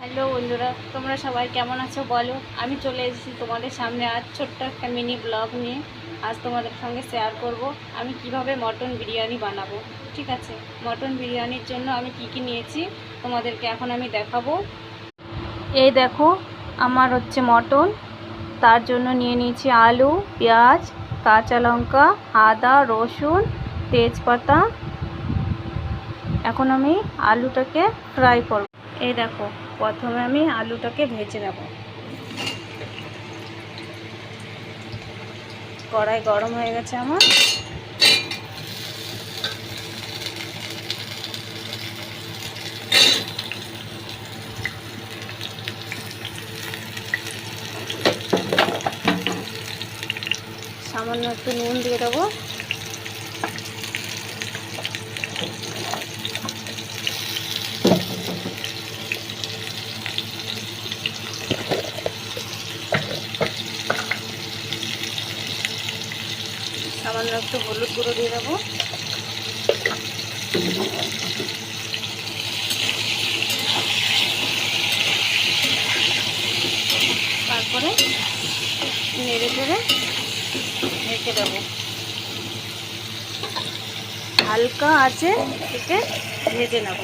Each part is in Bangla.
হ্যালো বন্ধুরা, তোমরা সবাই কেমন আছো বলো। আমি চলে এসেছি তোমাদের সামনে আজ ছোট্ট একটা মিনি ব্লগ নিয়ে। আজ তোমাদের সঙ্গে শেয়ার করব আমি কিভাবে মটন বিরিয়ানি বানাবো। ঠিক আছে, মটন বিরিয়ানির জন্য আমি কি নিয়েছি তোমাদেরকে এখন আমি দেখাবো। এই দেখো, আমার হচ্ছে মটন। তার জন্য নিয়ে নিয়েছি আলু, পেঁয়াজ, কাঁচা লঙ্কা, আদা, রসুন, তেজপাতা। এখন আমি আলুটাকে ফ্রাই করব। এই দেখো, প্রথমে আমি আলুটাকে ভেজে নেব। কড়াই গরম হয়ে গেছে আমার। সামান্য একটু নুন দিয়ে দেবো। সামান্য একটু হলুদ গুঁড়ো দিয়ে দেবো। তারপরে নেড়ে চেড়ে রেখে দেবো। হালকা আছে থেকে ভেজে নেব।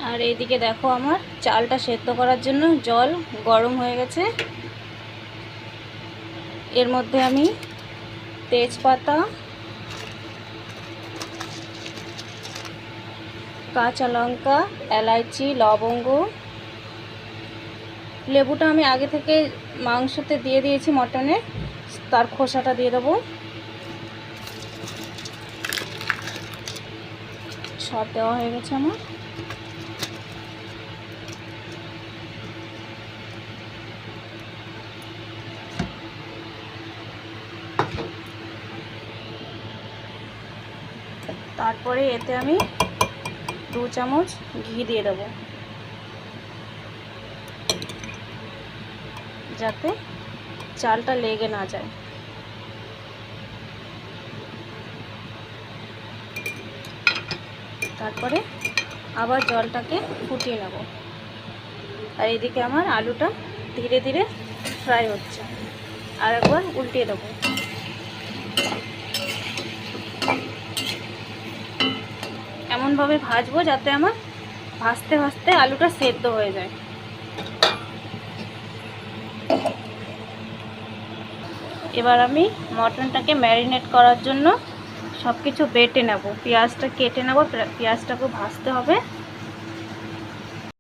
আর এইদিকে দেখো, আমার চালটা সেদ্ধ করার জন্য জল গরম হয়ে গেছে। এর মধ্যে আমি তেজপাতা, কাঁচা লঙ্কা, এলাচি, লবঙ্গ, লেবুটা আমি আগে থেকে মাংসতে দিয়ে দিয়েছি মটনে, তার খোসাটা দিয়ে দেবো। সব দেওয়া হয়ে গেছে আমার। তারপরে এতে আমি 2 চামচ ঘি দিয়ে দেবো, যাতে চালটা লেগে না যায়। তারপরে আবার জলটাকে ফুটিয়ে নেব। আর এদিকে আমার আলুটা ধীরে ধীরে ফ্রাই হচ্ছে। আর একবার উল্টিয়ে দেবো। এমনভাবে ভাজবো যাতে আমার ভাজতে ভাজতে আলুটা সেদ্ধ হয়ে যায়। এবার আমি মটনটাকে ম্যারিনেট করার জন্য সব কিছু বেটে নেব। পেঁয়াজটা কেটে নেব, পেঁয়াজটাকেও ভাজতে হবে।